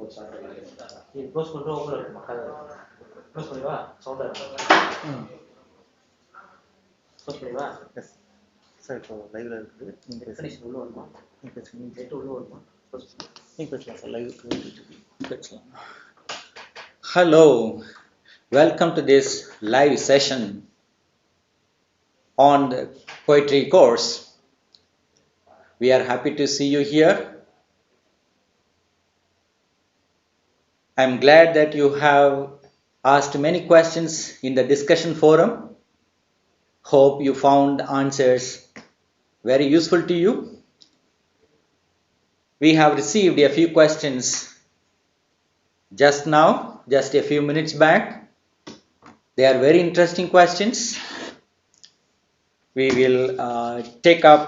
Close பண்ணுற ஓப்பனில் இருக்கு மக்கள் க்ளோஸ் பண்ணிவா சவுண்டாக க்ளோஸ் பண்ணிவா எஸ் சார் இப்போ லைவில் இருக்குது நீங்கள் ஃபினிஷ் உள்ள வருமா நீங்கள் பேசுங்க டேட்டு உள்ள வருமா க்ளோஸ் பண்ணி நீங்கள் பேசலாம் சார் லைவ் பேசலாம். Hello, welcome to this live session on the poetry course. We are happy to see you here. I am glad that you have asked many questions in the discussion forum. Hope you found answers very useful to you. We have received a few questions just now, just a few minutes back. They are very interesting questions. We will take up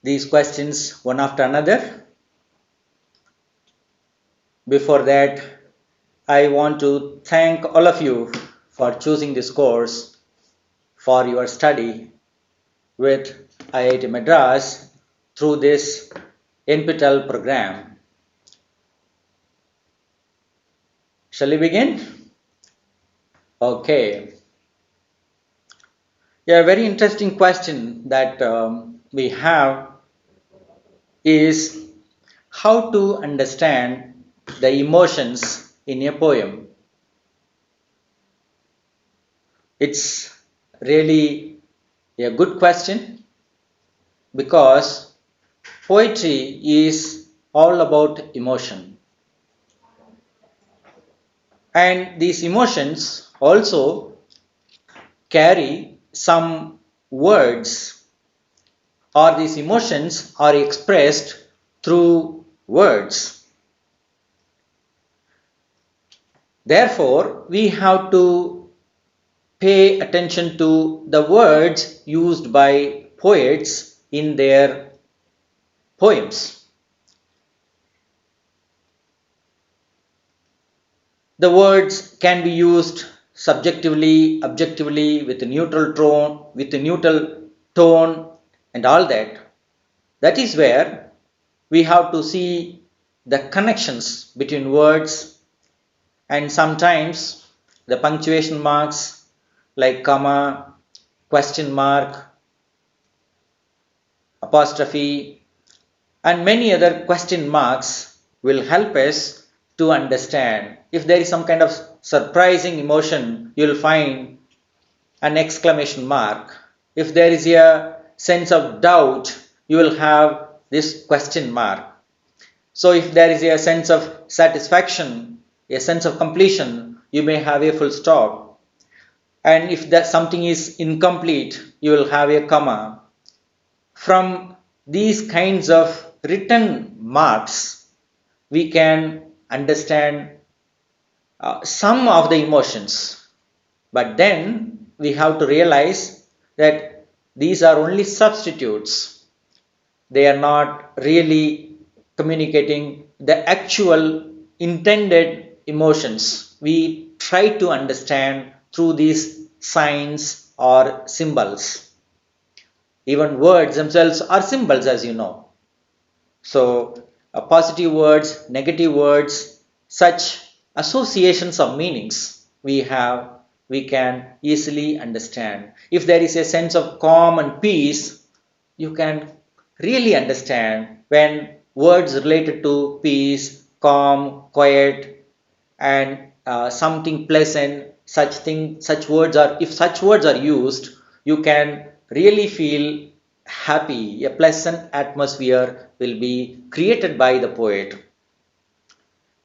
these questions one after another. Before that, I want to thank all of you for choosing this course for your study with IIT Madras through this NPTEL program. Shall we begin? Okay. A very interesting question that we have is how to understand the emotions in a poem. It's really a good question because poetry is all about emotion. And these emotions also carry some words, or these emotions are expressed through words. Therefore, we have to pay attention to the words used by poets in their poems. The words can be used subjectively, objectively, with a neutral tone, and all that. That is where we have to see the connections between words, and sometimes the punctuation marks like comma, question mark, apostrophe, and many other question marks will help us to understand. If there is some kind of surprising emotion, you will find an exclamation mark. If there is a sense of doubt, you will have this question mark. So if there is a sense of satisfaction, a sense of completion, you may have a full stop. And if that something is incomplete, you will have a comma. From these kinds of written marks, we can understand some of the emotions. But then we have to realize that these are only substitutes. They are not really communicating the actual intended emotions. We try to understand through these signs or symbols. Even words themselves are symbols, as you know. So, positive words, negative words, such associations of meanings we can easily understand. If there is a sense of calm and peace, you can really understand when words related to peace, calm, quiet, and something pleasant, such words are used, you can really feel happy. A pleasant atmosphere will be created by the poet.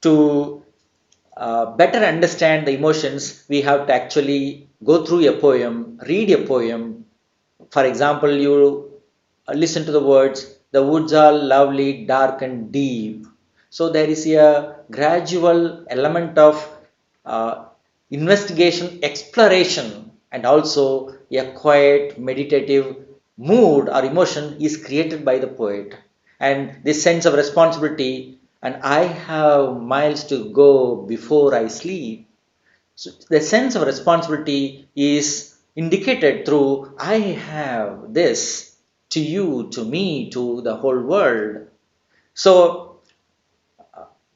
To better understand the emotions, we have to actually go through a poem, read a poem. For example, you listen to the words, the woods are lovely, dark and deep. So there is a gradual element of investigation, exploration, and also a quiet, meditative mood or emotion is created by the poet. And this sense of responsibility, and I have miles to go before I sleep. So the sense of responsibility is indicated through I have this to you, to me, to the whole world. So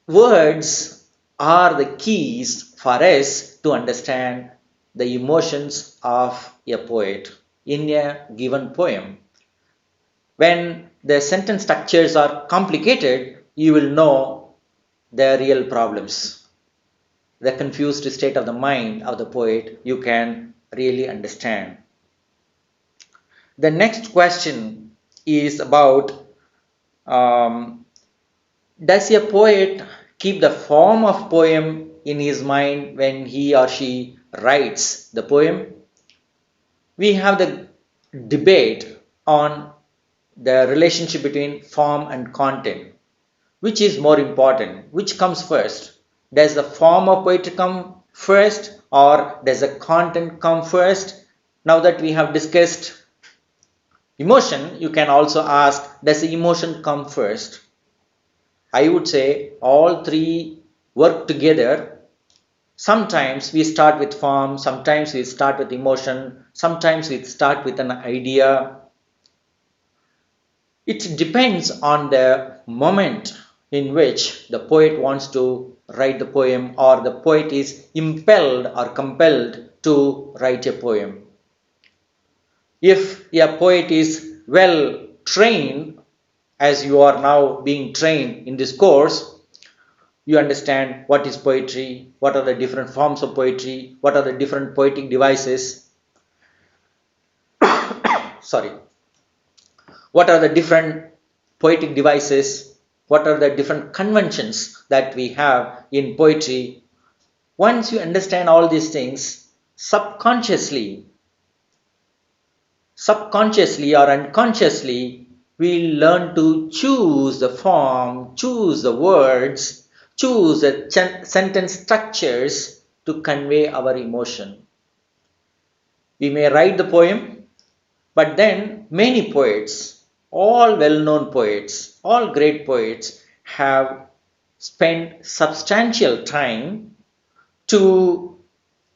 words are the keys for us to understand the emotions of a poet in a given poem. When the sentence structures are complicated, you will know the real problems. The confused state of the mind of the poet, you can really understand. The next question is about does a poet keep the form of poem in his mind when he or she writes the poem? We have the debate on the relationship between form and content. Which is more important? Which comes first? Does the form of poetry come first or does the content come first? Now that we have discussed emotion, you can also ask, does the emotion come first? I would say all three work together. Sometimes we start with form, sometimes we start with emotion, sometimes we start with an idea. It depends on the moment in which the poet wants to write the poem or the poet is impelled or compelled to write a poem. If a poet is well trained, as you are now being trained in this course, you understand what is poetry, what are the different forms of poetry, what are the different poetic devices. Sorry. What are the different poetic devices? What are the different conventions that we have in poetry? Once you understand all these things, subconsciously or unconsciously, we learn to choose the form, choose the words, choose the sentence structures to convey our emotion. We may write the poem, but then many poets, all well-known poets, all great poets have spent substantial time to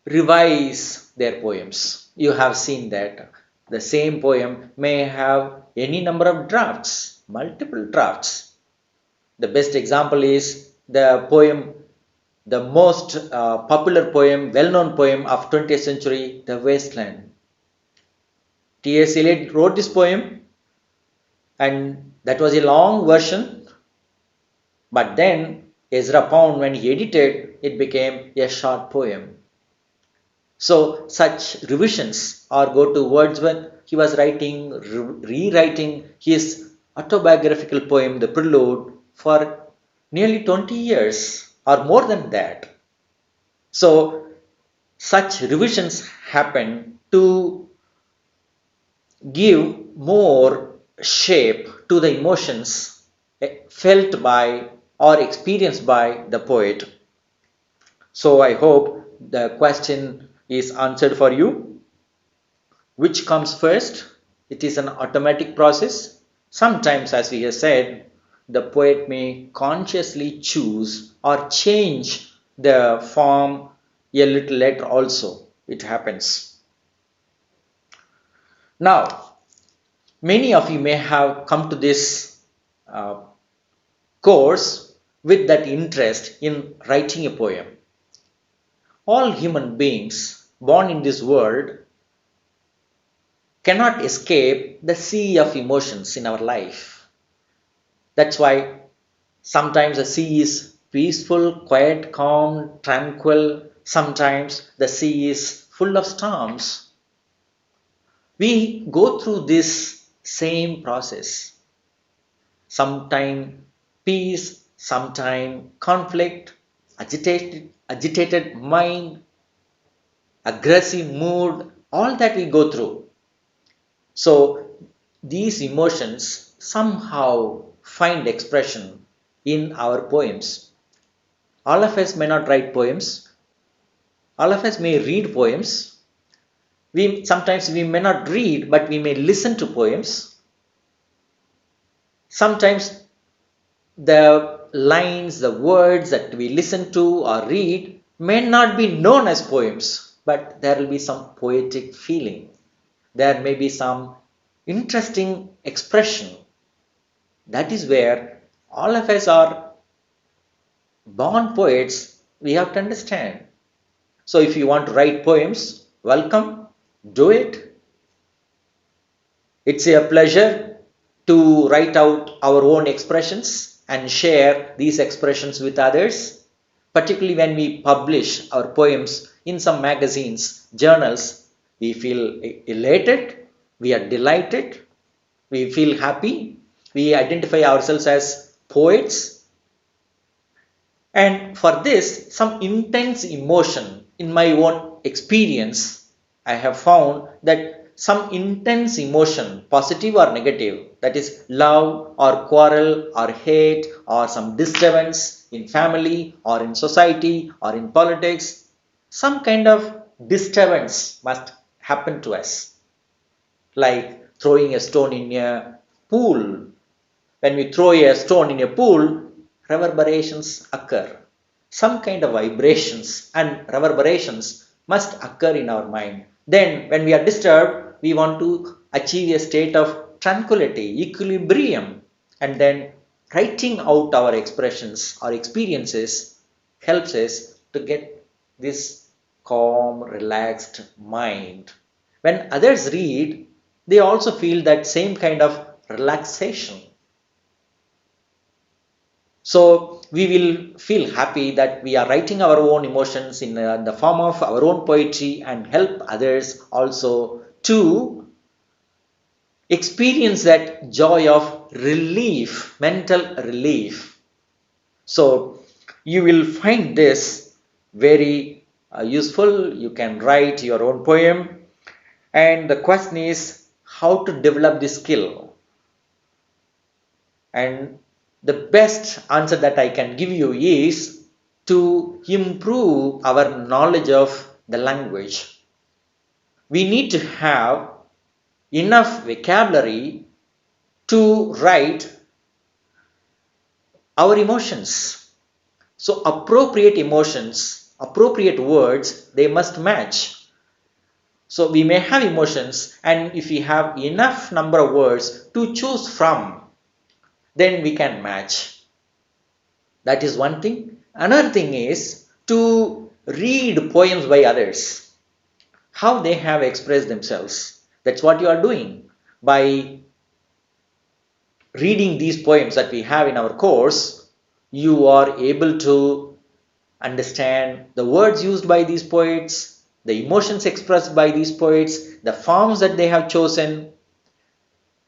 revise their poems. You have seen that the same poem may have any number of drafts, multiple drafts. The best example is the poem, the most popular poem, well-known poem of 20th century, The Wasteland. T.S. Eliot wrote this poem and that was a long version, but then Ezra Pound, when he edited, it became a short poem. So such revisions or go to Wordsworth. He was writing, rewriting his autobiographical poem, The Prelude, for nearly 20 years or more than that. So such revisions happen to give more shape to the emotions felt by or experienced by the poet. So I hope the question is answered for you. Which comes first? It is an automatic process. Sometimes, as we have said, the poet may consciously choose or change the form a little later also. It happens. Now, many of you may have come to this course with that interest in writing a poem. All human beings born in this world cannot escape the sea of emotions in our life. That's why sometimes the sea is peaceful, quiet, calm, tranquil. Sometimes the sea is full of storms. We go through this same process. Sometime peace, sometime conflict, agitated mind, aggressive mood, all that we go through. So these emotions somehow find expression in our poems. All of us may not write poems. All of us may read poems. Sometimes we may not read, but we may listen to poems. Sometimes the lines, the words that we listen to or read may not be known as poems, but there will be some poetic feeling. There may be some interesting expression. That is where all of us are Born poets, we have to understand. So if you want to write poems, welcome, do it. It's a pleasure to write out our own expressions and share these expressions with others, particularly when we publish our poems in some magazines, journals. We feel elated, we are delighted, we feel happy, we identify ourselves as poets, and for this, some intense emotion. In my own experience, I have found that some intense emotion, positive or negative, that is love or quarrel or hate or some disturbance in family or in society or in politics, some kind of disturbance must happen to us, like throwing a stone in a pool. When we throw a stone in a pool, reverberations occur. Some kind of vibrations and reverberations must occur in our mind. Then, when we are disturbed, we want to achieve a state of tranquility, equilibrium, and then writing out our expressions, our experiences helps us to get this calm, relaxed mind. When others read, they also feel that same kind of relaxation. So we will feel happy that we are writing our own emotions in the form of our own poetry and help others also to experience that joy of relief, mental relief. So you will find this very useful. You can write your own poem, and the question is how to develop this skill. And the best answer that I can give you is to improve our knowledge of the language. We need to have enough vocabulary to write our emotions. So appropriate emotions, appropriate words, they must match. So we may have emotions, and if we have enough number of words to choose from, then we can match. That is one thing. Another thing is to read poems by others, how they have expressed themselves. That's what you are doing. By reading these poems that we have in our course, you are able to understand the words used by these poets, the emotions expressed by these poets, the forms that they have chosen,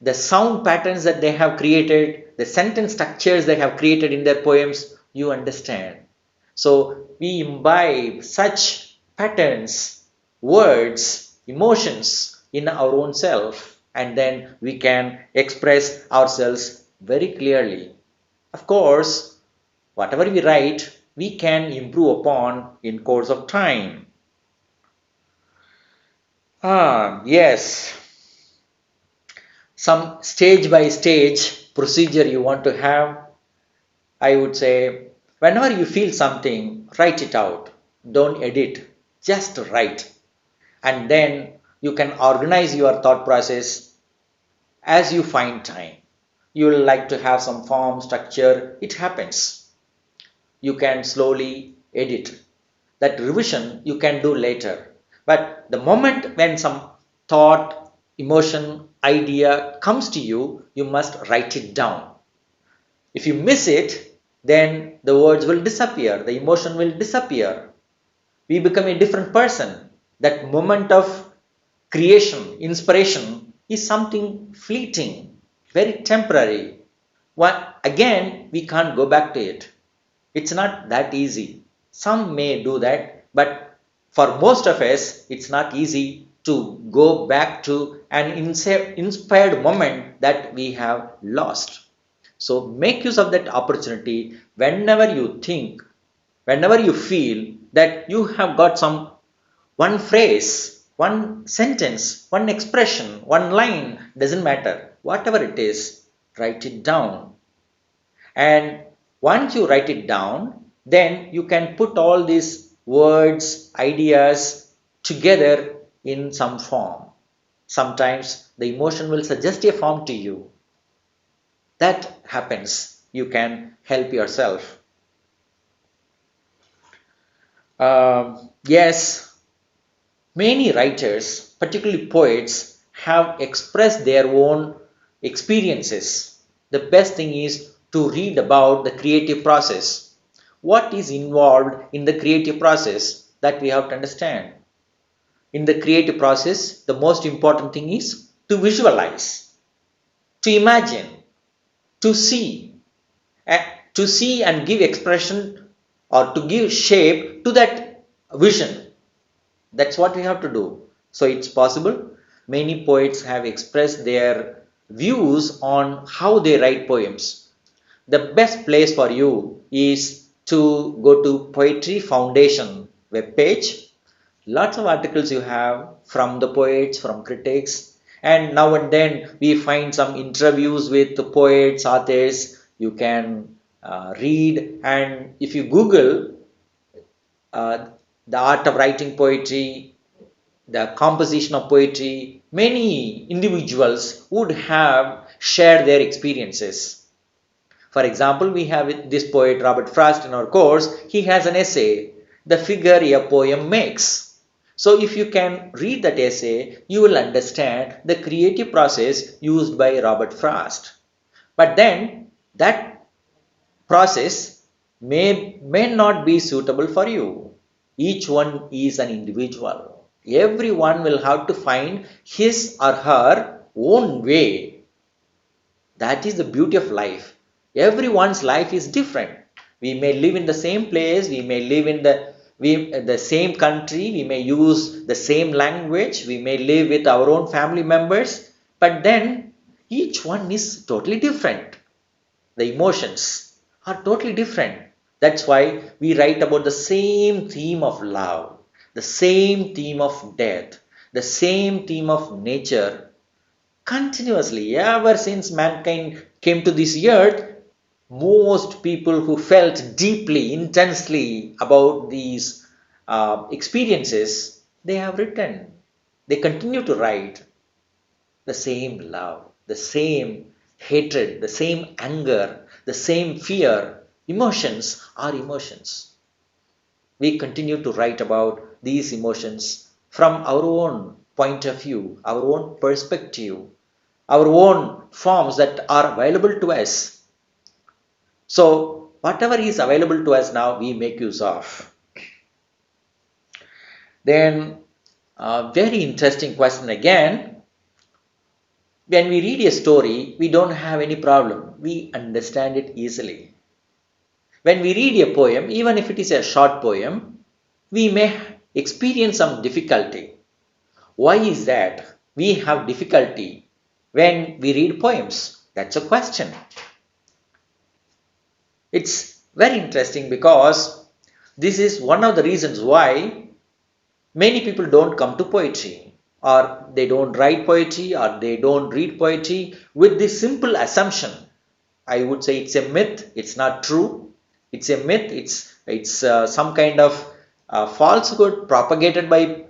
the sound patterns that they have created, the sentence structures they have created in their poems, you understand. So we imbibe such patterns, words, emotions in our own self, and then we can express ourselves very clearly. Of course, whatever we write, we can improve upon in course of time. Yes. Some stage by stage procedure you want to have, I would say, whenever you feel something, write it out. Don't edit, just write. And then you can organize your thought process as you find time. You will like to have some form, structure, it happens. You can slowly edit. That revision you can do later. But the moment when some thought, emotion, idea comes to you, you must write it down. If you miss it, then the words will disappear, the emotion will disappear. We become a different person. That moment of creation, inspiration is something fleeting, very temporary. Again, we can't go back to it. It's not that easy. Some may do that, but for most of us, it's not easy to go back to an inspired moment that we have lost. So make use of that opportunity whenever you think, whenever you feel that you have got some one phrase, one sentence, one expression, one line, doesn't matter. Whatever it is, write it down. And once you write it down, then you can put all these words, ideas together in some form. Sometimes the emotion will suggest a form to you. That happens. You can help yourself. Yes, many writers, particularly poets, have expressed their own experiences. The best thing is to read about the creative process. What is involved in the creative process that we have to understand? In the creative process, the most important thing is to visualize, to imagine, to see, and to see and give expression or to give shape to that vision. That's what we have to do. So it's possible. Many poets have expressed their views on how they write poems. The best place for you is to go to Poetry Foundation webpage. Lots of articles you have from the poets, from critics, and now and then we find some interviews with the poets, authors. You can read, and if you Google uh, the art of writing poetry, the composition of poetry, many individuals would have shared their experiences. For example, we have this poet Robert Frost in our course. He has an essay, The Figure a Poem Makes. So if you can read that essay, you will understand the creative process used by Robert Frost. But then that process may not be suitable for you. Each one is an individual. Everyone will have to find his or her own way. That is the beauty of life. Everyone's life is different. We may live in the same place, we may live in the same country, we may use the same language, we may live with our own family members, but then each one is totally different. The emotions are totally different. That's why we write about the same theme of love, the same theme of death, the same theme of nature continuously. Ever since mankind came to this earth, most people who felt deeply, intensely about these experiences, they have written. They continue to write the same love, the same hatred, the same anger, the same fear. Emotions are emotions. We continue to write about these emotions from our own point of view, our own perspective, our own forms that are available to us. So, whatever is available to us now, we make use of. Then, very interesting question again. When we read a story, we don't have any problem. We understand it easily. When we read a poem, even if it is a short poem, we may experience some difficulty. Why is that? We have difficulty when we read poems. That's a question. It's very interesting because this is one of the reasons why many people don't come to poetry, or they don't write poetry, or they don't read poetry with this simple assumption. I would say it's a myth, it's not true. It's a myth, it's some kind of falsehood propagated by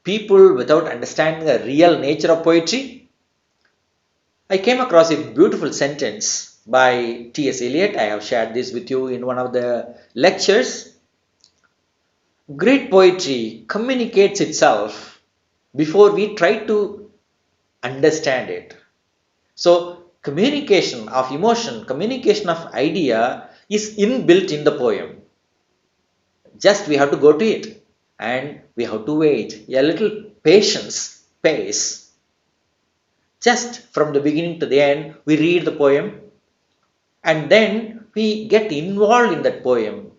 people without understanding the real nature of poetry. I came across a beautiful sentence by T.S. Eliot. I have shared this with you in one of the lectures. Great poetry communicates itself before we try to understand it. So, communication of emotion, communication of idea is inbuilt in the poem. Just we have to go to it and we have to wait. A little patience, pace. Just from the beginning to the end, we read the poem and then we get involved in that poem.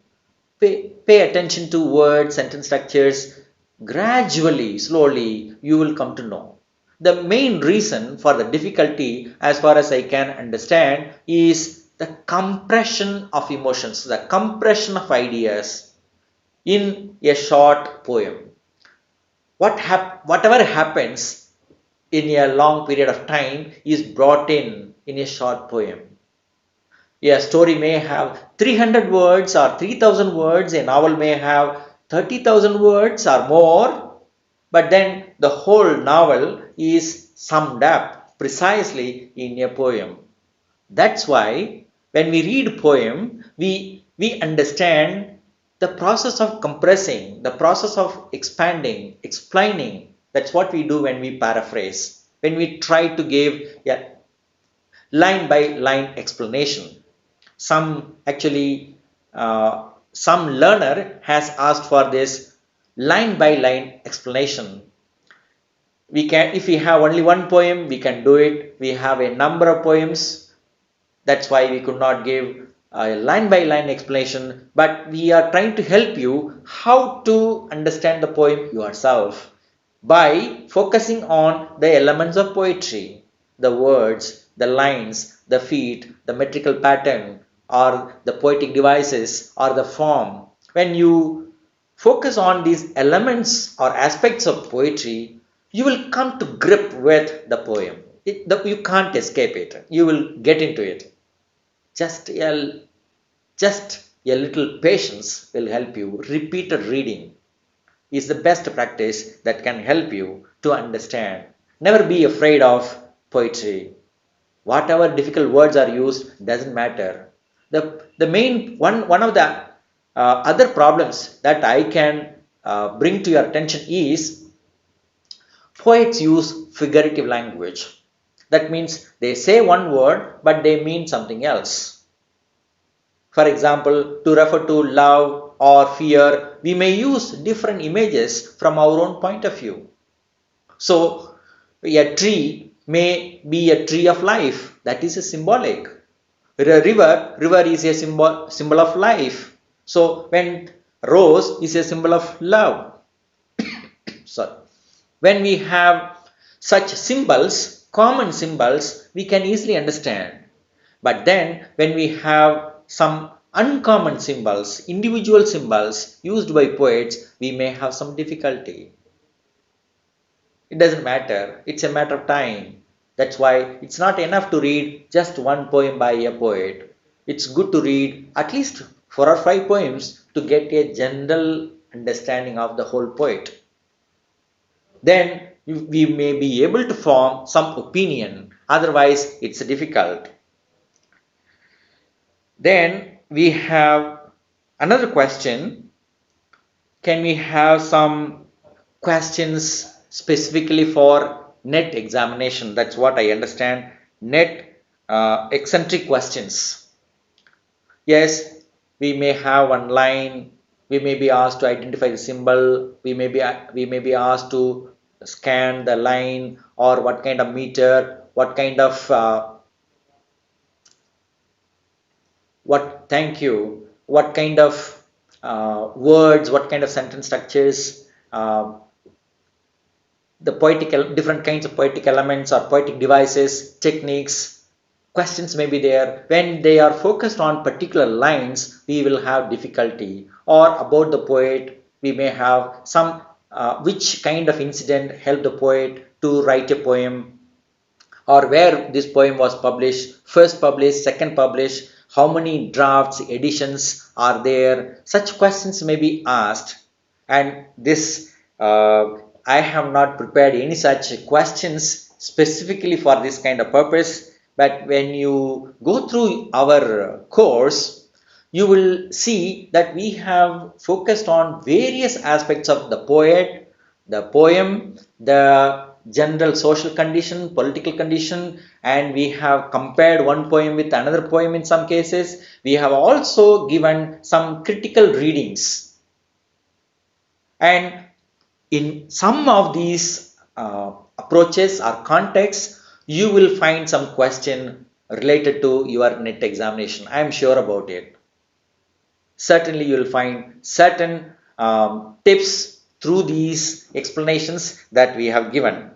Pay attention to words, sentence structures. Gradually, slowly, you will come to know. The main reason for the difficulty, as far as I can understand, is the compression of emotions, the compression of ideas in a short poem. Whatever happens in a long period of time is brought in a short poem. A story may have 300 words or 3000 words, a novel may have 30,000 words or more, but then the whole novel is summed up precisely in a poem. That's why when we read poem, we understand the process of compressing, the process of expanding, explaining, that's what we do when we paraphrase, when we try to give a line by line explanation. Some learner has asked for this line by line explanation. We can, if we have only one poem, we can do it. We have a number of poems, that's why we could not give a line by line explanation, but we are trying to help you how to understand the poem yourself by focusing on the elements of poetry, the words, the lines, the feet, the metrical pattern, or the poetic devices, or the form. When you focus on these elements or aspects of poetry, you will come to grip with the poem. You can't escape it. You will get into it. Just a little patience will help you. Repeated reading is the best practice that can help you to understand. Never be afraid of poetry. Whatever difficult words are used doesn't matter. The main one of the other problems that I can bring to your attention is poets use figurative language. That means they say one word but they mean something else. For example, to refer to love or fear, we may use different images from our own point of view. So, a tree may be a tree of life, that is a symbolic. A river is a symbol of life. So, when rose is a symbol of love. Sorry. When we have such symbols, common symbols, we can easily understand. But then, when we have some uncommon symbols, individual symbols used by poets, we may have some difficulty. It doesn't matter, it's a matter of time. That's why it's not enough to read just one poem by a poet. It's good to read at least 4 or 5 poems to get a general understanding of the whole poet. Then we may be able to form some opinion, otherwise it's difficult. Then we have another question. Can we have some questions specifically for net examination? That's what I understand. Net eccentric questions. Yes, we may have one line. We may be asked to identify the symbol. We may be asked to scan the line, or what kind of meter, what kind of what kind of words, what kind of sentence structures, the different kinds of poetic elements or poetic devices, techniques. Questions may be there. When they are focused on particular lines, we will have difficulty. Or about the poet, we may have some which kind of incident helped the poet to write a poem, or where this poem was published, first published, second published, how many drafts, editions are there. Such questions may be asked, and this I have not prepared any such questions specifically for this kind of purpose. But when you go through our course, you will see that we have focused on various aspects of the poet, the poem, the general social condition, political condition, and we have compared one poem with another poem in some cases. We have also given some critical readings. And in some of these approaches or contexts, you will find some question related to your net examination. I am sure about it. Certainly you will find certain tips through these explanations that we have given.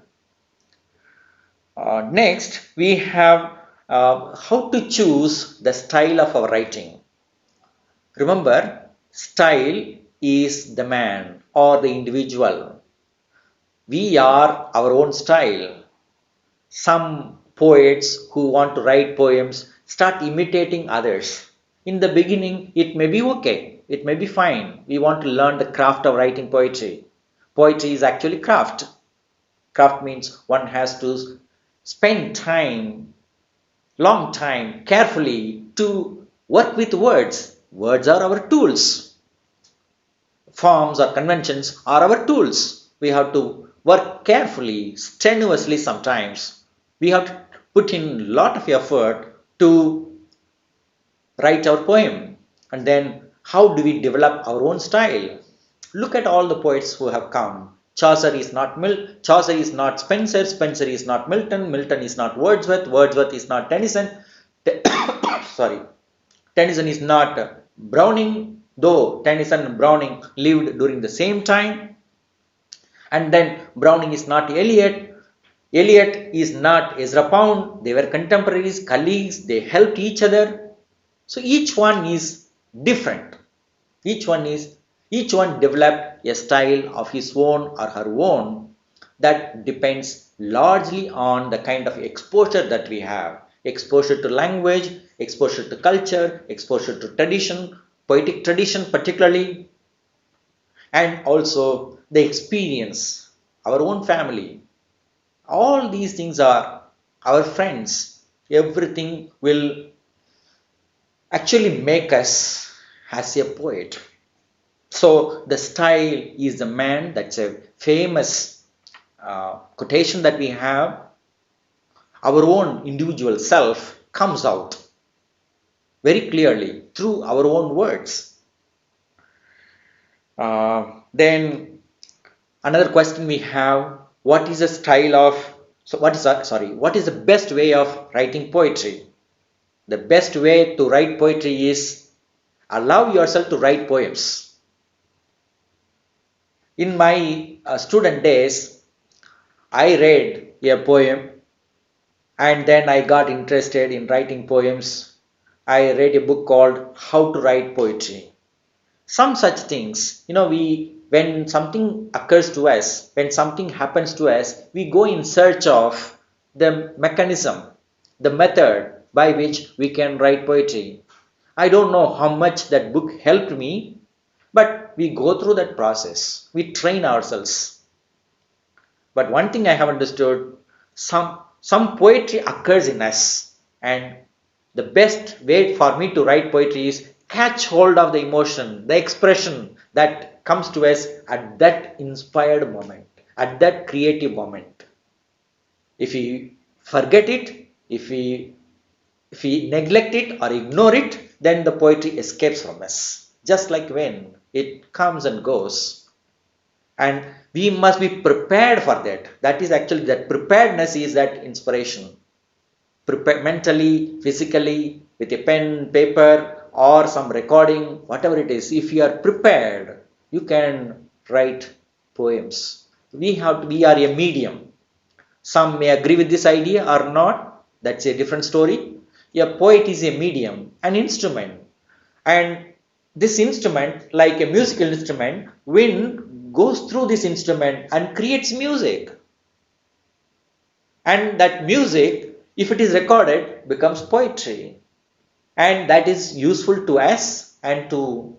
Next, we have how to choose the style of our writing. Remember, style is the man or the individual. We are our own style. Some poets who want to write poems start imitating others. In the beginning, it may be okay, it may be fine. We want to learn the craft of writing poetry. Poetry is actually craft. Craft means one has to spend time, long time, carefully to work with words. Words are our tools. forms or conventions are our tools. We have to work carefully, strenuously sometimes. We have to put in a lot of effort to write our poem. And then how do we develop our own style? Look at all the poets who have come. Chaucer is not Spencer, Spencer is not Milton, Milton is not Wordsworth, Wordsworth is not Tennyson. Sorry, Tennyson is not Browning, though Tennyson and Browning lived during the same time. And then Browning is not Eliot. Eliot is not Ezra Pound. They were contemporaries, colleagues, they helped each other. So each one is different. Each one developed a style of his own or her own that depends largely on the kind of exposure that we have. Exposure to language, exposure to culture, exposure to tradition, poetic tradition particularly, and also the experience, our own family. All these things are our friends. Everything will actually make us as a poet. So the style is the man. That's a famous quotation that we have. Our own individual self comes out very clearly through our own words. Then another question we have: what is the style of? So what is the best way of writing poetry? The best way to write poetry is allow yourself to write poems. In my student days, I read a poem and then I got interested in writing poems. I read a book called How to Write Poetry. Some such things, when something occurs to us, when something happens to us, we go in search of the mechanism, the method by which we can write poetry. I don't know how much that book helped me, but we go through that process. We train ourselves. But one thing I have understood, some poetry occurs in us, and the best way for me to write poetry is catch hold of the emotion, the expression that comes to us at that inspired moment, at that creative moment. If we forget it, if we neglect it or ignore it, then the poetry escapes from us. Just like wind, it comes and goes. And we must be prepared for that. That is actually, that preparedness is that inspiration. Prepare mentally, physically, with a pen, paper, or some recording, whatever it is. If you are prepared, you can write poems. We are a medium. Some may agree with this idea or not. That's a different story. A poet is a medium, an instrument. And this instrument, like a musical instrument, wind goes through this instrument and creates music. And that music, if it is recorded, becomes poetry. And that is useful to us and to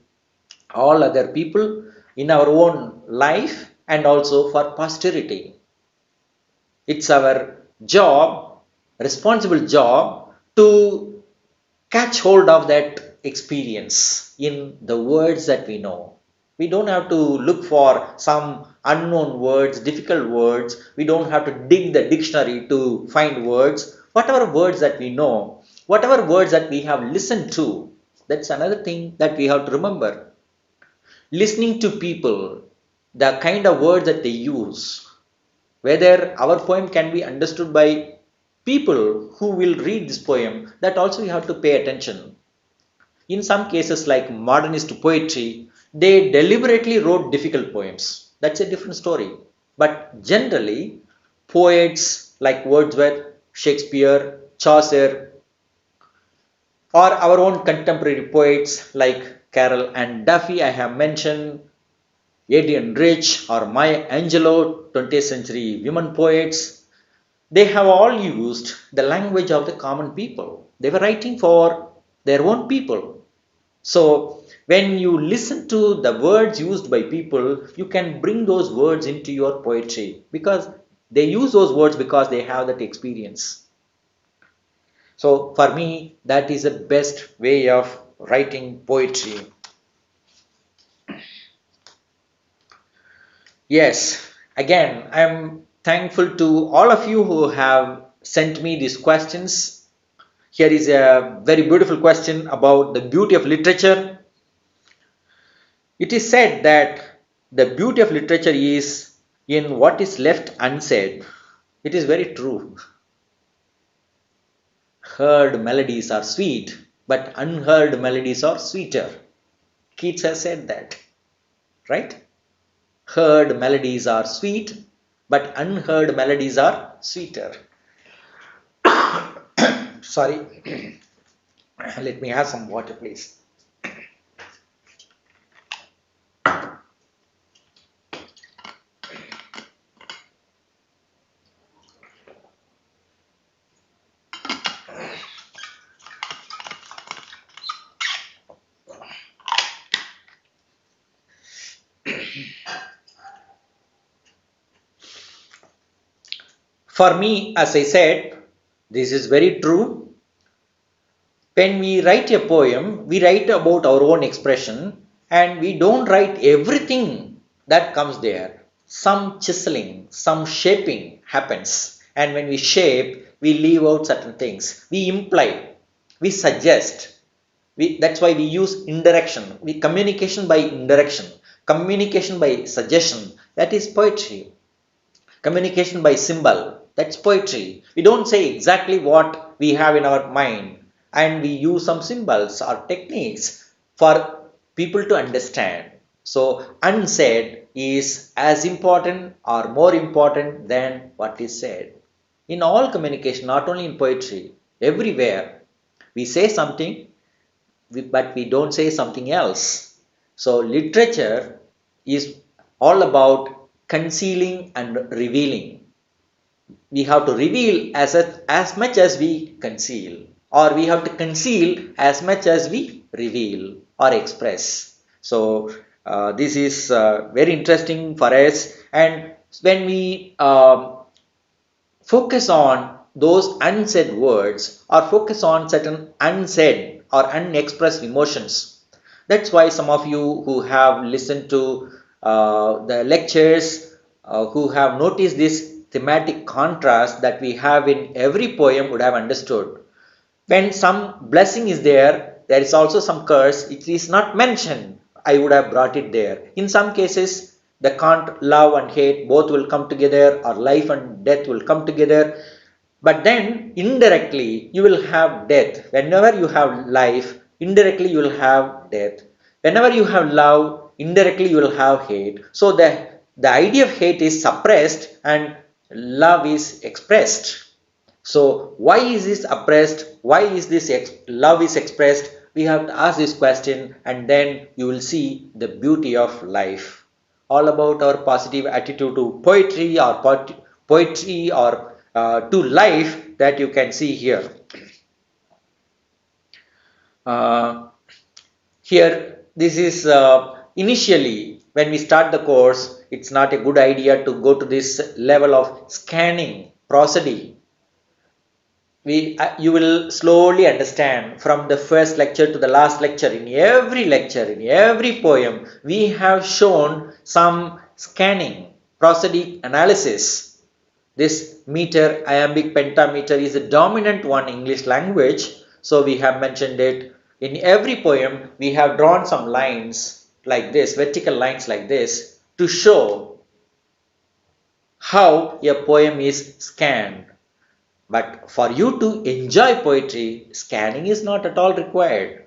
all other people in our own life and also for posterity. It's our job, responsible job, to catch hold of that experience in the words that we know. We don't have to look for some unknown words, difficult words. We don't have to dig the dictionary to find words. Whatever words that we know, whatever words that we have listened to, that's another thing that we have to remember. Listening to people, the kind of words that they use, whether our poem can be understood by people who will read this poem, that also you have to pay attention. In some cases, like modernist poetry, they deliberately wrote difficult poems. That's a different story. But generally, poets like Wordsworth, Shakespeare, Chaucer, or our own contemporary poets like Carroll and Duffy, I have mentioned, Adrian Rich or Maya Angelou, 20th century women poets, they have all used the language of the common people. They were writing for their own people. So, when you listen to the words used by people, you can bring those words into your poetry because they use those words because they have that experience. So, for me, that is the best way of writing poetry. Yes, again, I'm thankful to all of you who have sent me these questions. Here is a very beautiful question about the beauty of literature. It is said that the beauty of literature is in what is left unsaid. It is very true. Heard melodies are sweet, but unheard melodies are sweeter. Keats has said that, right? Heard melodies are sweet, but unheard melodies are sweeter. Sorry, let me have some water, please. For me, as I said, this is very true. When we write a poem, we write about our own expression and we don't write everything that comes there. Some chiseling, some shaping happens. And when we shape, we leave out certain things. We imply, we suggest. That's why we use indirection. Communication by indirection, communication by suggestion. That is poetry. Communication by symbol, that's poetry. We don't say exactly what we have in our mind, and we use some symbols or techniques for people to understand. So, unsaid is as important or more important than what is said. In all communication, not only in poetry, everywhere, we say something, but we don't say something else. So, literature is all about concealing and revealing. We have to reveal as much as we conceal, or we have to conceal as much as we reveal or express. So, this is very interesting for us. And when we focus on those unsaid words or focus on certain unsaid or unexpressed emotions. That's why some of you who have listened to the lectures, who have noticed this thematic contrast that we have in every poem would have understood. When some blessing is there, there is also some curse. It is not mentioned. I would have brought it there. In some cases, the can't love and hate both will come together, or life and death will come together. But then indirectly, you will have death. Whenever you have life, indirectly you will have death. Whenever you have love, indirectly you will have hate. So the idea of hate is suppressed and love is expressed. So why is this oppressed? Why is this love is expressed? We have to ask this question, and then you will see the beauty of life. All about our positive attitude to poetry or poetry or to life that you can see here. Uh, Here, this is initially when we start the course, it's not a good idea to go to this level of scanning prosody. You will slowly understand from the first lecture to the last lecture. In every poem, we have shown some scanning, prosodic analysis. This meter, iambic pentameter is the dominant one in English language. So we have mentioned it. In every poem, we have drawn some lines like this, vertical lines like this, to show how a poem is scanned. But for you to enjoy poetry, scanning is not at all required.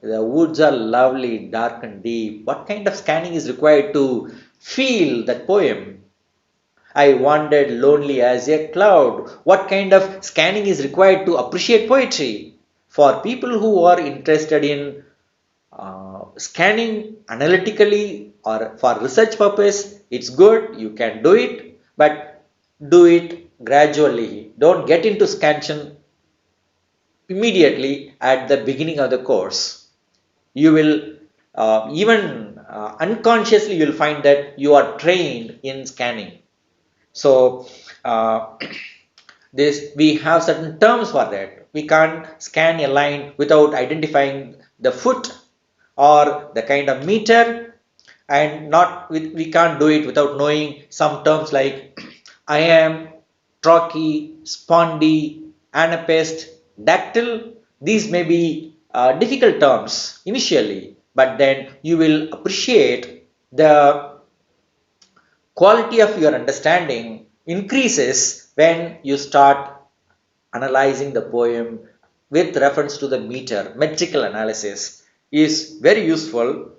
The woods are lovely, dark and deep. What kind of scanning is required to feel that poem? I wandered lonely as a cloud. What kind of scanning is required to appreciate poetry? For people who are interested in scanning analytically or for research purpose, it's good, you can do it, but do it gradually. Don't get into scansion immediately at the beginning of the course. You will even unconsciously you will find that you are trained in scanning. So this we have certain terms for that. We can't scan a line without identifying the foot or the kind of meter, and we can't do it without knowing some terms like I am, trochee, spondy, anapest, dactyl. These may be difficult terms initially, but then you will appreciate the quality of your understanding increases when you start analyzing the poem with reference to the metrical analysis is very useful.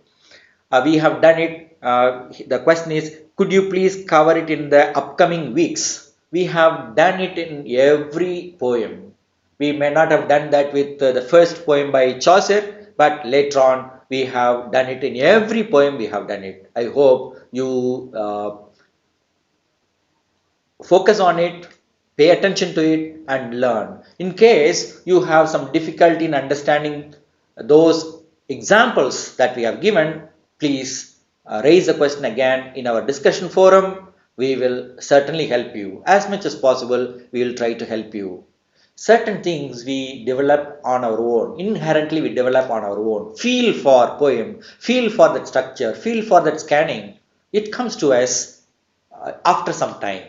We have done it. The question is, could you please cover it in the upcoming weeks? We have done it in every poem. We may not have done that with the first poem by Chaucer, but later on we have done it in every poem we have done it. I hope you focus on it, pay attention to it, and learn. In case you have some difficulty in understanding those examples that we have given, please raise the question again in our discussion forum. We will certainly help you. As much as possible, we will try to help you. Certain things we develop on our own. Inherently, we develop on our own. Feel for poem, feel for that structure, feel for that scanning. It comes to us after some time,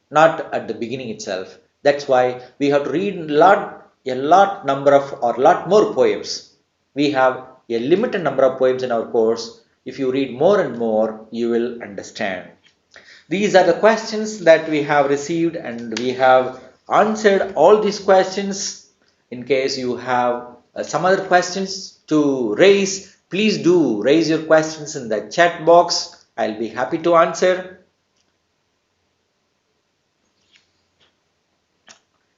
not at the beginning itself. That's why we have to read a lot number of or lot more poems. We have a limited number of poems in our course. If you read more and more, you will understand. These are the questions that we have received, and we have answered all these questions. In case you have some other questions to raise, please do raise your questions in the chat box. I'll be happy to answer.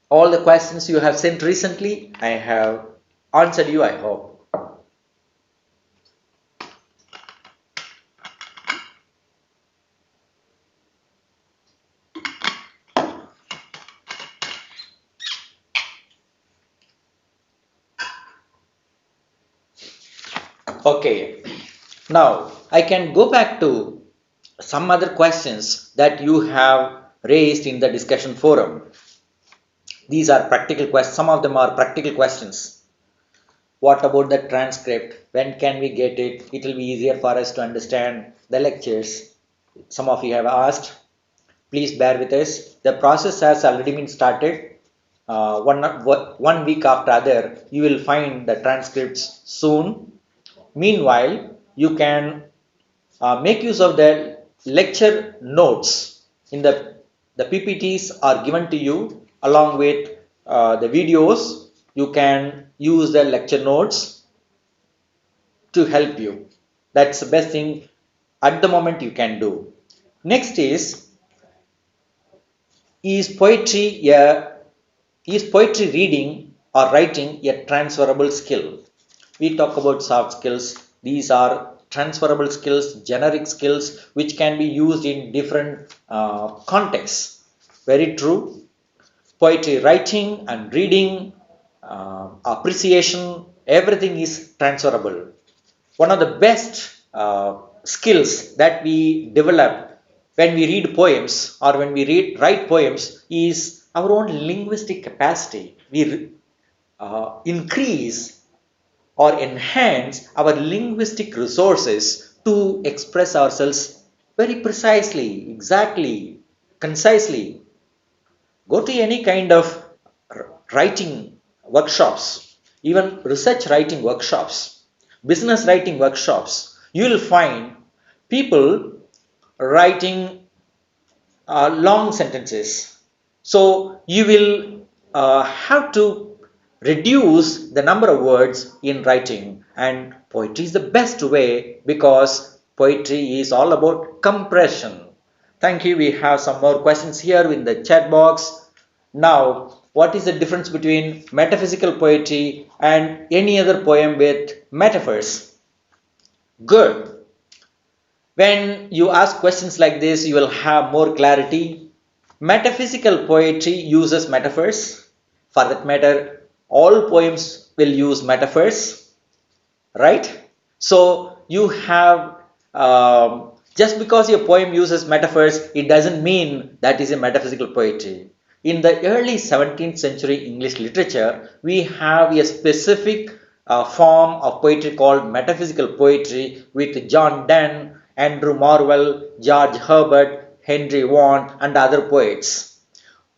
All the questions you have sent recently, I have answered you, I hope. Okay, now I can go back to some other questions that you have raised in the discussion forum. These are practical questions. Some of them are practical questions. What about the transcript? When can we get it? It will be easier for us to understand the lectures. Some of you have asked. Please bear with us. The process has already been started. One week after other, you will find the transcripts soon. Meanwhile, you can make use of the lecture notes. In the PPTs are given to you along with the videos. You can use the lecture notes to help you. That's the best thing at the moment you can do. Next is poetry reading or writing a transferable skill? We talk about soft skills. These are transferable skills, generic skills, which can be used in different contexts. Very true. Poetry writing and reading, appreciation, everything is transferable. One of the best skills that we develop when we read poems or when we write poems is our own linguistic capacity. We increase or enhance our linguistic resources to express ourselves very precisely, exactly, concisely. Go to any kind of writing workshops, even research writing workshops, business writing workshops. You will find people writing long sentences. So you will have to reduce the number of words in writing, and poetry is the best way because poetry is all about compression. Thank you. We have some more questions here in the chat box. Now, what is the difference between metaphysical poetry and any other poem with metaphors? Good. When you ask questions like this, you will have more clarity. Metaphysical poetry uses metaphors. For that matter, all poems will use metaphors, right? So you have, just because your poem uses metaphors, it doesn't mean that is a metaphysical poetry. In the early 17th century English literature, we have a specific form of poetry called metaphysical poetry with John Donne Andrew Marvell, George Herbert, Henry Vaughan, and other poets.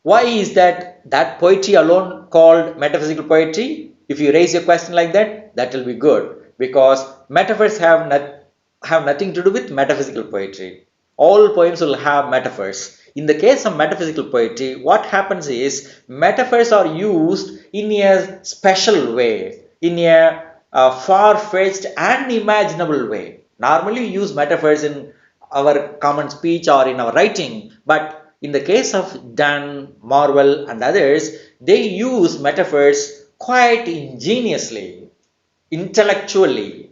Why is that poetry alone called metaphysical poetry? If you raise a question like that, that will be good, because metaphors have nothing to do with metaphysical poetry. All poems will have metaphors. In the case of metaphysical poetry, what happens is metaphors are used in a special way, in a far-fetched and imaginable way. Normally, we use metaphors in our common speech or in our writing, but in the case of Donne, Marvell, and others, they use metaphors quite ingeniously, intellectually.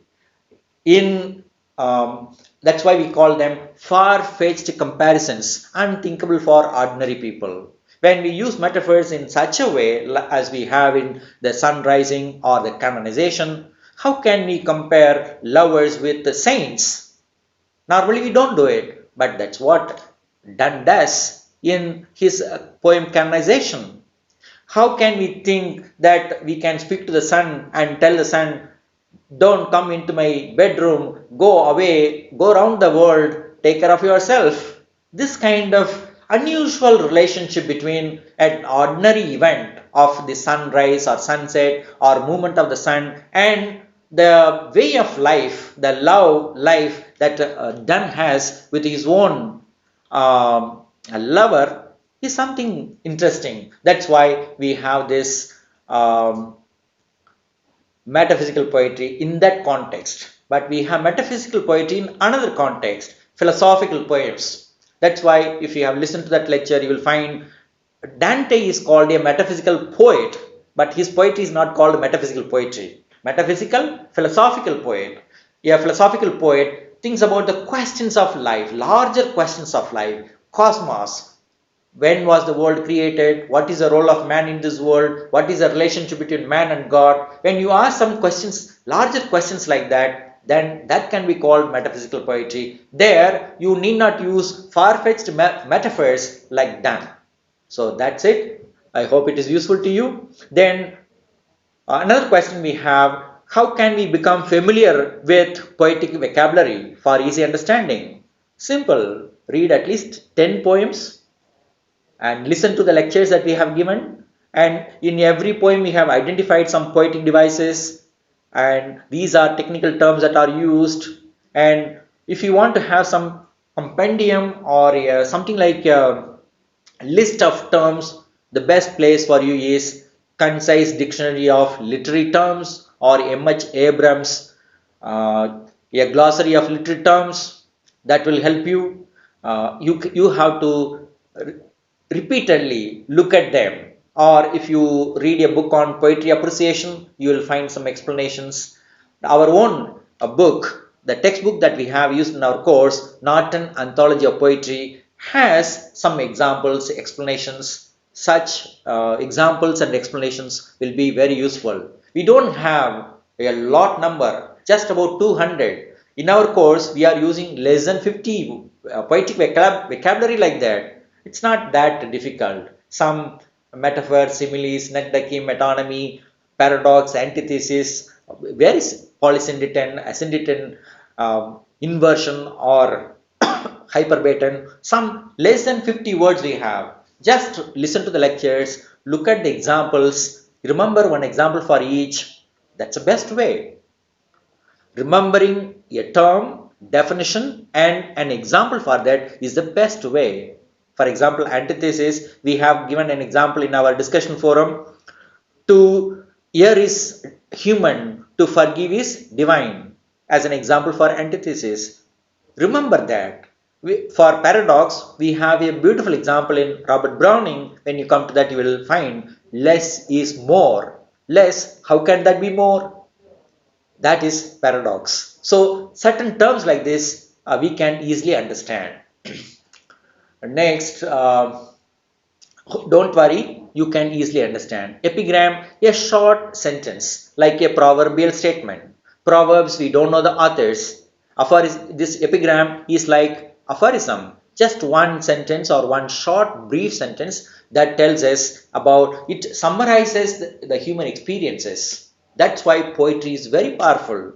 In That's why we call them far-fetched comparisons, unthinkable for ordinary people. When we use metaphors in such a way as we have in the sun rising or the canonization, how can we compare lovers with the saints? Normally we don't do it, but that's what Donne does in his poem canonization. How can we think that we can speak to the sun and tell the sun, don't come into my bedroom, go away, go around the world, take care of yourself? This kind of unusual relationship between an ordinary event of the sunrise or sunset or movement of the sun and the way of life, the love life that Donne has with his own lover is something interesting. That's why we have this metaphysical poetry in that context. But we have metaphysical poetry in another context, philosophical poems. That's why if you have listened to that lecture, you will find Dante is called a metaphysical poet, but his poetry is not called metaphysical poetry. Metaphysical, philosophical poet. A philosophical poet thinks about the questions of life, larger questions of life, cosmos. When was the world created? What is the role of man in this world? What is the relationship between man and God? When you ask some questions, larger questions like that, then that can be called metaphysical poetry. There, you need not use far-fetched metaphors like Donne. So that's it. I hope it is useful to you. Then another question we have, how can we become familiar with poetic vocabulary for easy understanding? Simple. Read at least 10 poems and listen to the lectures that we have given. And in every poem, we have identified some poetic devices, and these are technical terms that are used. And if you want to have some compendium or something like a list of terms, the best place for you is Concise Dictionary of Literary Terms or M.H. Abrams, a glossary of literary terms that will help you. You have to repeatedly look at them, or if you read a book on poetry appreciation, you will find some explanations. Our own book, the textbook that we have used in our course, Norton Anthology of Poetry, has some examples, explanations. Such examples and explanations will be very useful. We don't have a lot number, just about 200. In our course, we are using less than 50 poetic vocabulary like that. It's not that difficult. Some metaphors, similes, nectachy, metonymy, paradox, antithesis, various polysyndeton, asyndeton, inversion, or hyperbaton. Some less than 50 words we have. Just listen to the lectures, look at the examples, remember one example for each. That's the best way. Remembering a term, definition, and an example for that is the best way. For example, antithesis, we have given an example in our discussion forum. To err is human, to forgive is divine, as an example for antithesis. Remember that. For paradox, we have a beautiful example in Robert Browning. When you come to that, you will find less is more. Less, how can that be more? That is paradox. So, certain terms like this we can easily understand. Next, don't worry, you can easily understand. Epigram, a short sentence like a proverbial statement. Proverbs, we don't know the authors. This epigram is like aphorism, just one sentence or one short brief sentence that tells us about, it summarizes the human experiences. That's why poetry is very powerful.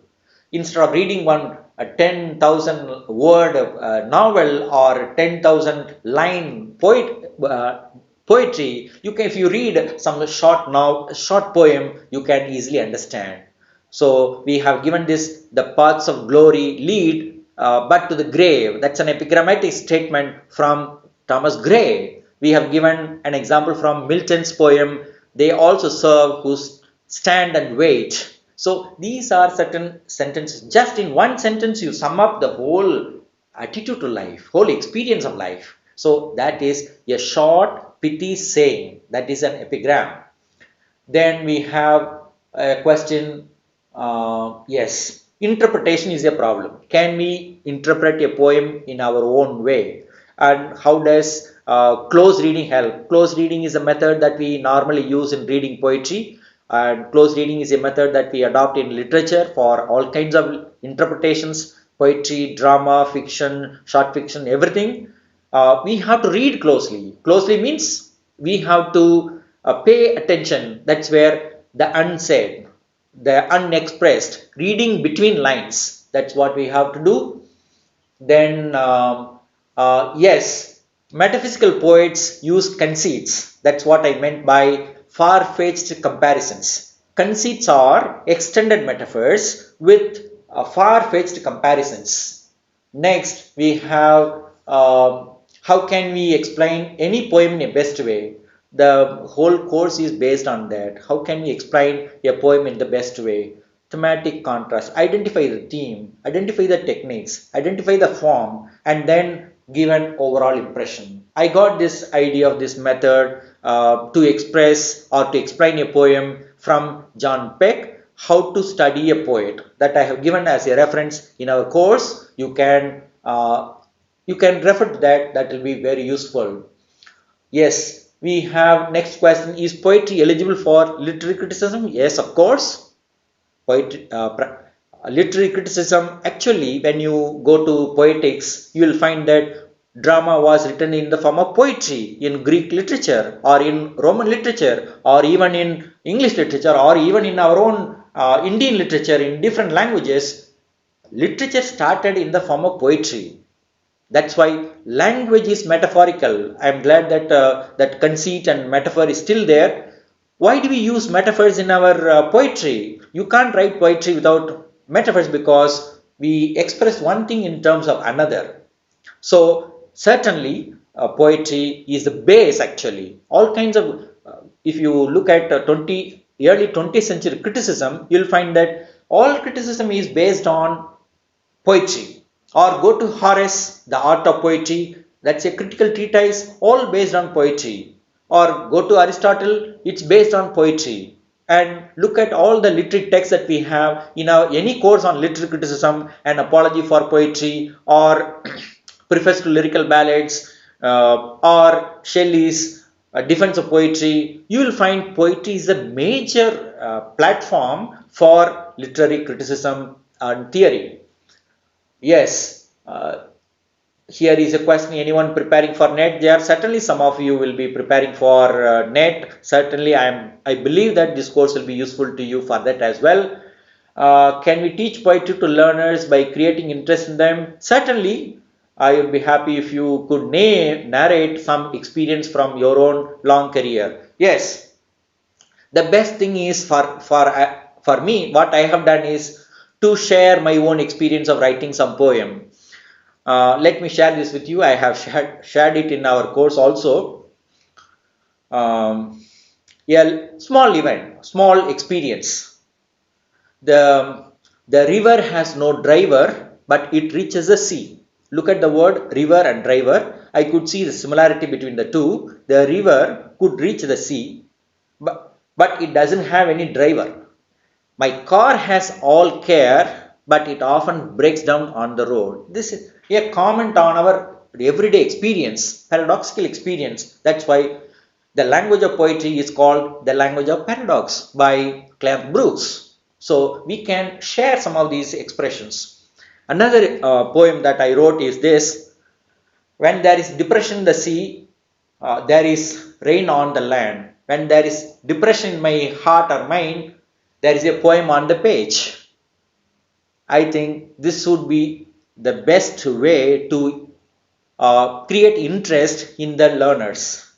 Instead of reading one a 10,000 word novel or 10,000 line poetry, you can, if you read some short poem, you can easily understand. So we have given this, the paths of glory lead but to the grave. That's an epigrammatic statement from Thomas Gray. We have given an example from Milton's poem, they also serve who stand and wait. So these are certain sentences. Just in one sentence, you sum up the whole attitude to life, whole experience of life. So that is a short, pithy saying. That is an epigram. Then we have a question. Yes, interpretation is a problem. Can we interpret a poem in our own way? And how does close reading help? Close reading is a method that we normally use in reading poetry, and close reading is a method that we adopt in literature for all kinds of interpretations, poetry, drama, fiction, short fiction, everything. We have to read closely. Closely means we have to pay attention. That's where the unsaid, the unexpressed, reading between lines, that's what we have to do. Then yes, metaphysical poets use conceits. That's what I meant by far-fetched comparisons. Conceits are extended metaphors with far-fetched comparisons. Next we have how can we explain any poem in a best way? The whole course is based on that. How can we explain a poem in the best way? Thematic contrast, identify the theme, identify the techniques, identify the form, and then give an overall impression. I got this idea of this method to express or to explain a poem from John Peck, How to Study a Poet, that I have given as a reference in our course. You can refer to that. That will be very useful. Yes, we have next question. Is poetry eligible for literary criticism? Yes, of course. Literary criticism, actually, when you go to poetics, you will find that drama was written in the form of poetry in Greek literature or in Roman literature or even in English literature or even in our own Indian literature in different languages. Literature started in the form of poetry. That's why language is metaphorical. I am glad that that conceit and metaphor is still there. Why do we use metaphors in our poetry? You can't write poetry without metaphors because we express one thing in terms of another. So certainly poetry is the base actually. All kinds of, if you look at early 20th century criticism, you'll find that all criticism is based on poetry. Or go to Horace, The Art of Poetry, that's a critical treatise, all based on poetry. Or go to Aristotle, it's based on poetry. And look at all the literary texts that we have in any course on literary criticism, an apology for poetry, or preface to lyrical ballads, or Shelley's defense of poetry. You will find poetry is a major platform for literary criticism and theory. Yes, here is a question. Anyone preparing for NET? There are certainly some of you will be preparing for NET. Certainly, I believe that this course will be useful to you for that as well. Can we teach poetry to learners by creating interest in them? Certainly, I would be happy if you could narrate some experience from your own long career. Yes, the best thing is for me, what I have done is to share my own experience of writing some poem. Let me share this with you. I have shared it in our course also. A small event, small experience. The river has no driver, but it reaches the sea. Look at the word river and driver. I could see the similarity between the two. The river could reach the sea, but it doesn't have any driver. My car has all care, but it often breaks down on the road. This is a comment on our everyday experience, paradoxical experience. That's why the language of poetry is called the language of paradox by Clarence Brooks. So we can share some of these expressions. Another poem that I wrote is this: when there is depression in the sea, there is rain on the land. When there is depression in my heart or mind, there is a poem on the page. I think this would be the best way to create interest in the learners.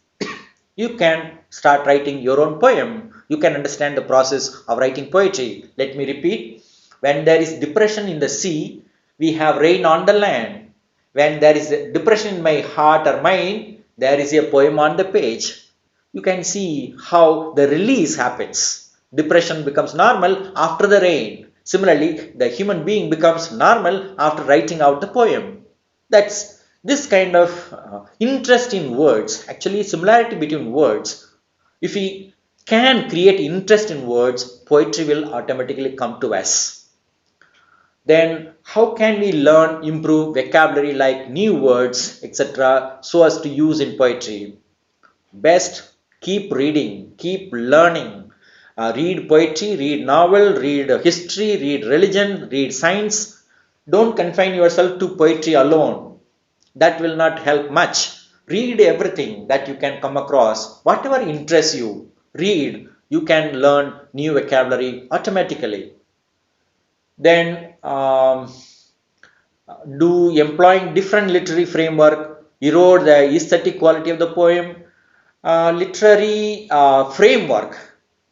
You can start writing your own poem. You can understand the process of writing poetry. Let me repeat. When there is depression in the sea, we have rain on the land. When there is a depression in my heart or mind, there is a poem on the page. You can see how the release happens. Depression becomes normal after the rain. Similarly, the human being becomes normal after writing out the poem. That's this kind of interest in words, actually similarity between words. If we can create interest in words, poetry will automatically come to us. Then how can we learn, improve vocabulary like new words, etc., so as to use in poetry? Best, keep reading, keep learning. Read poetry, read novel, read history, read religion, read science. Don't confine yourself to poetry alone. That will not help much. Read everything that you can come across. Whatever interests you, read. You can learn new vocabulary automatically. Then do employing different literary framework erode the aesthetic quality of the poem? Literary framework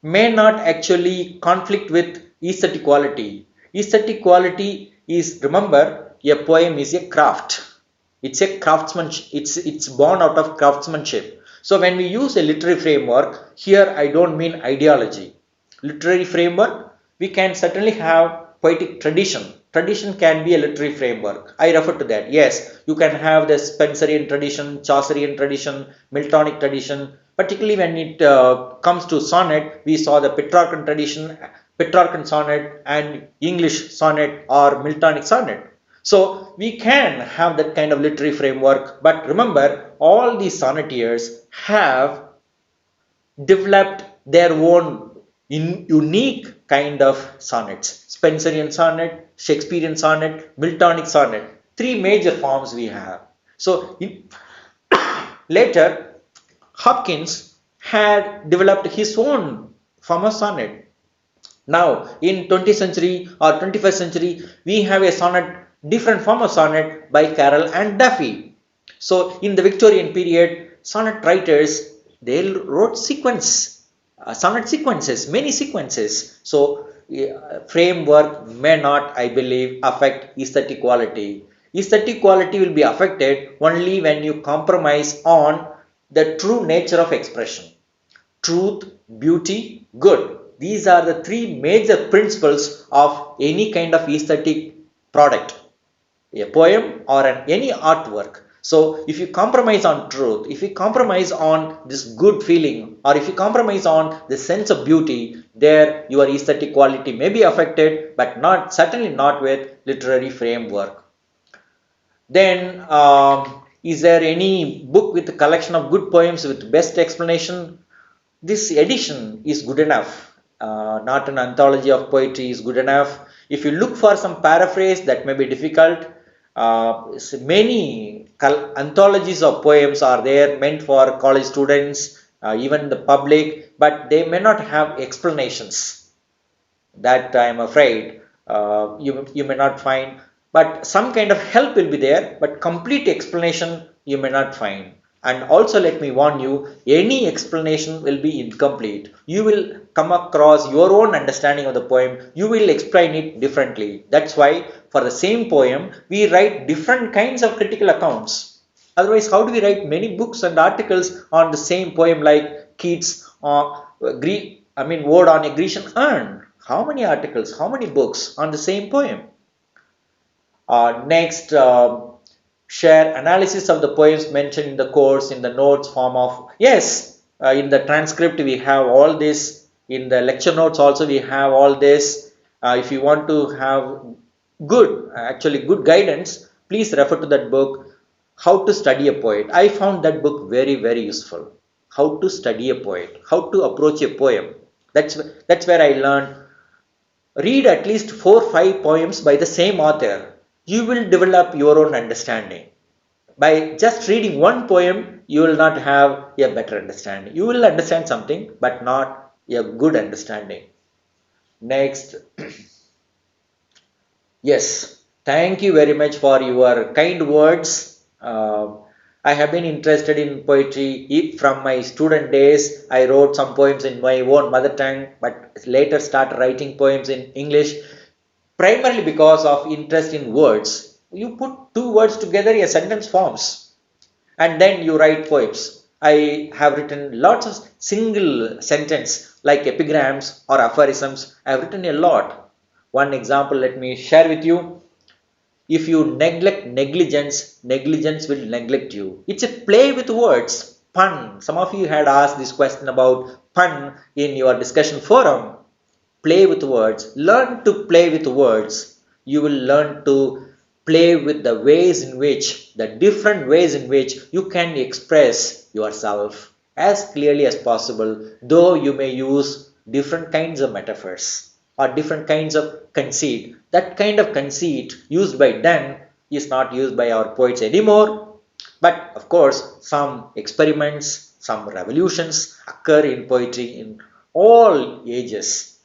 may not actually conflict with aesthetic quality. Aesthetic quality is, remember, a poem is a craft. It's a craftsmanship. It's born out of craftsmanship. So when we use a literary framework, here I don't mean ideology. Literary framework, we can certainly have poetic tradition. Tradition can be a literary framework. I refer to that. Yes, you can have the Spenserian tradition, Chaucerian tradition, Miltonic tradition. Particularly when it comes to sonnet, we saw the Petrarchan tradition, Petrarchan sonnet and English sonnet or Miltonic sonnet. So we can have that kind of literary framework. But remember, all these sonneteers have developed their own unique kind of sonnets. Spenserian sonnet, Shakespearean sonnet, Miltonic sonnet. Three major forms we have. So later, Hopkins had developed his own form of sonnet. Now, in 20th century or 21st century, we have a sonnet, different form of sonnet by Carroll and Duffy. So, in the Victorian period, sonnet writers, they wrote sonnet sequences, many sequences. So, framework may not, I believe, affect aesthetic quality. Aesthetic quality will be affected only when you compromise on the true nature of expression. Truth, beauty, good. These are the three major principles of any kind of aesthetic product, a poem or any artwork. So if you compromise on truth, if you compromise on this good feeling, or if you compromise on the sense of beauty, there your aesthetic quality may be affected, but not certainly not with literary framework. Then is there any book with a collection of good poems with best explanation? This edition is good enough. Not an anthology of poetry is good enough. If you look for some paraphrase, that may be difficult. Many anthologies of poems are there meant for college students, even the public, but they may not have explanations. That I am afraid you may not find. But some kind of help will be there, but complete explanation you may not find. And also let me warn you, any explanation will be incomplete. You will come across your own understanding of the poem. You will explain it differently. That's why for the same poem, we write different kinds of critical accounts. Otherwise, how do we write many books and articles on the same poem like Keats or Ode on a Grecian urn? How many articles, how many books on the same poem? Next, share analysis of the poems mentioned in the course in the notes form of, yes, in the transcript we have all this, in the lecture notes also we have all this. If you want to have good guidance, please refer to that book, How to Study a Poet. I found that book very, very useful. How to study a poet, how to approach a poem. That's where I learned. Read at least 4 or 5 poems by the same author. You will develop your own understanding. By just reading one poem, you will not have a better understanding. You will understand something, but not a good understanding. Next, Yes, thank you very much for your kind words. I have been interested in poetry from my student days. I wrote some poems in my own mother tongue, but later started writing poems in English, primarily because of interest in words. You put two words together, a sentence forms, and then you write poems. I have written lots of single sentence like epigrams or aphorisms. I have written a lot. One example, let me share with you. If you neglect negligence, negligence will neglect you. It's a play with words, pun. Some of you had asked this question about pun in your discussion forum. Play with words. Learn to play with words. You will learn to play with the ways in which, the different ways in which you can express yourself as clearly as possible, though you may use different kinds of metaphors or different kinds of conceit. That kind of conceit used by Donne is not used by our poets anymore. But of course, some experiments, some revolutions occur in poetry in all ages.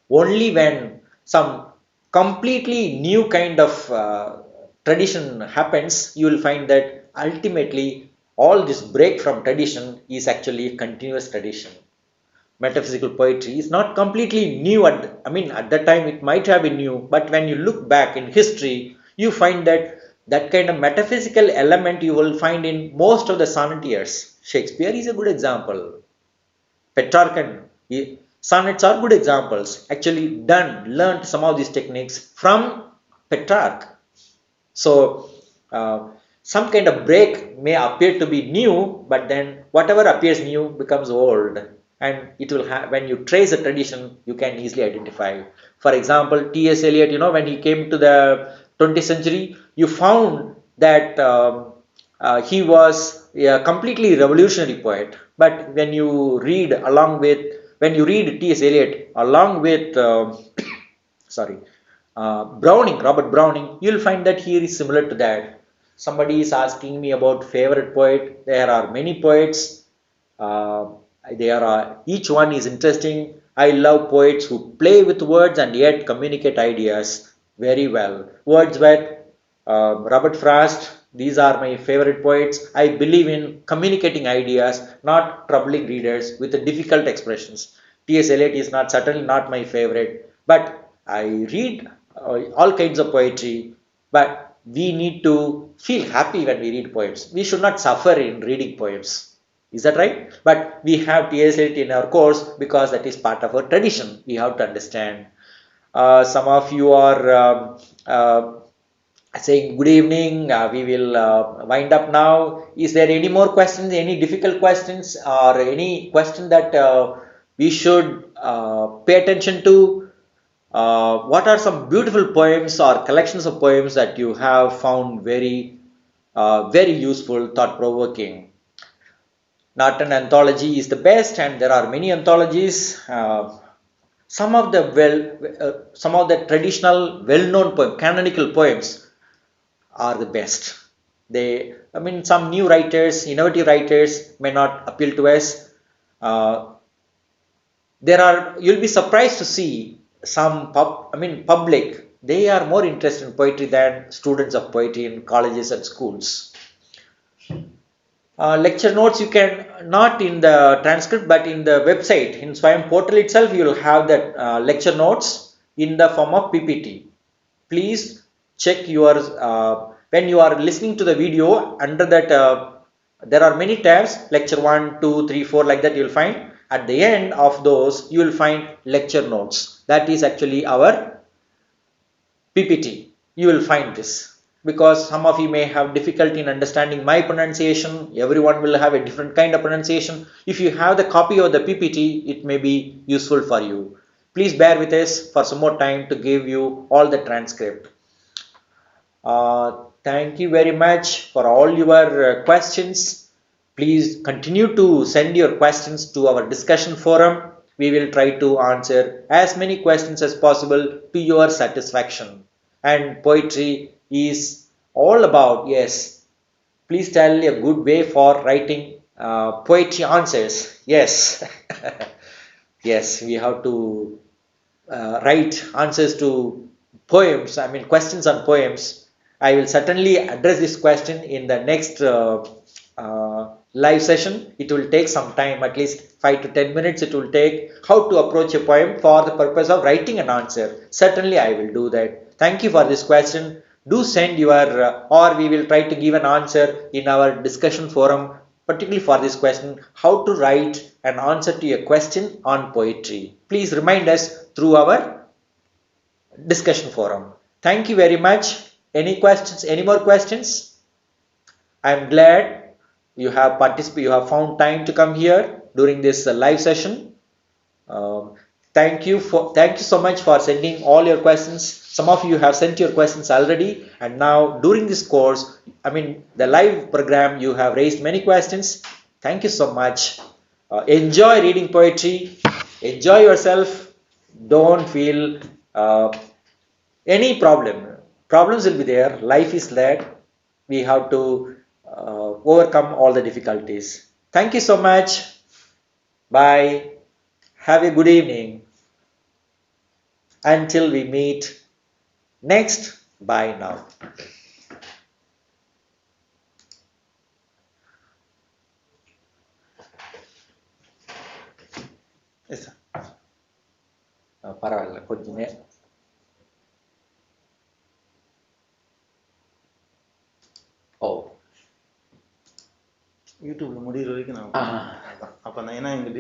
Only when some completely new kind of tradition happens, you will find that ultimately all this break from tradition is actually continuous tradition. Metaphysical poetry is not completely new. At that time it might have been new, but when you look back in history, you find that that kind of metaphysical element you will find in most of the sonneteers. Shakespeare is a good example. Petrarchan, sonnets are good examples. Actually, Donne learned some of these techniques from Petrarch. So, some kind of break may appear to be new, but then whatever appears new becomes old, and it will have, when you trace a tradition, you can easily identify. For example, T.S. Eliot, when he came to the 20th century, you found that he was a completely revolutionary poet. But when you read T.S. Eliot along with sorry, Robert Browning, you'll find that here is similar to that. Somebody is asking me about favorite poet. There are many poets. Uh, each one is interesting. I love poets who play with words and yet communicate ideas very well. Wordsworth, Robert Frost, these are my favorite poets. I believe in communicating ideas, not troubling readers with the difficult expressions. T.S. Eliot is not certainly not my favorite, but I read all kinds of poetry. But we need to feel happy when we read poems. We should not suffer in reading poems. Is that right? But we have T.S. Eliot in our course because that is part of our tradition. We have to understand. Some of you are saying good evening. We will wind up now. Is there any more questions, any difficult questions, or any question that we should pay attention to? What are some beautiful poems or collections of poems that you have found very useful, thought-provoking? Not an anthology is the best, and there are many anthologies. Some of the traditional, well-known canonical poems are the best. Some new writers, innovative writers may not appeal to us. You'll be surprised to see public, they are more interested in poetry than students of poetry in colleges and schools. Lecture notes you can not in the transcript but in the website in Swayam portal itself you will have that lecture notes in the form of PPT. Please check your when you are listening to the video under that there are many tabs, lecture 1, 2, 3, 4 like that you will find. At the end of those you will find lecture notes. That is actually our PPT. You will find this. Because some of you may have difficulty in understanding my pronunciation. Everyone will have a different kind of pronunciation. If you have the copy of the PPT, it may be useful for you. Please bear with us for some more time to give you all the transcript. Thank you very much for all your questions. Please continue to send your questions to our discussion forum. We will try to answer as many questions as possible to your satisfaction. And poetry is all about, yes, please tell a good way for writing poetry answers. Yes, yes, we have to write answers to poems, I mean questions on poems, I will certainly address this question in the next live session. It will take some time, at least 5 to 10 minutes it will take, how to approach a poem for the purpose of writing an answer. Certainly I will do that. Thank you for this question. Do send your, or we will try to give an answer in our discussion forum, particularly for this question, how to write an answer to a question on poetry. Please remind us through our discussion forum. Thank you very much. Any questions? Any more questions? I am glad you have participated. You have found time to come here during this live session. Um, thank you so much for sending all your questions. Some of you have sent your questions already, and now during this course, I mean the live program, you have raised many questions. Thank you so much. Enjoy reading poetry. Enjoy yourself. Don't feel any problems will be there. Life is that we have to overcome all the difficulties. Thank you so much. Bye. Have a good evening. Until we meet next. Bye now. Yes, sir. பரவாயில்ல கொஞ்சம் ஓ யூடியூப்ல முடிகிற வரைக்கும் நான் அப்போ நான் ஏன்னா எங்க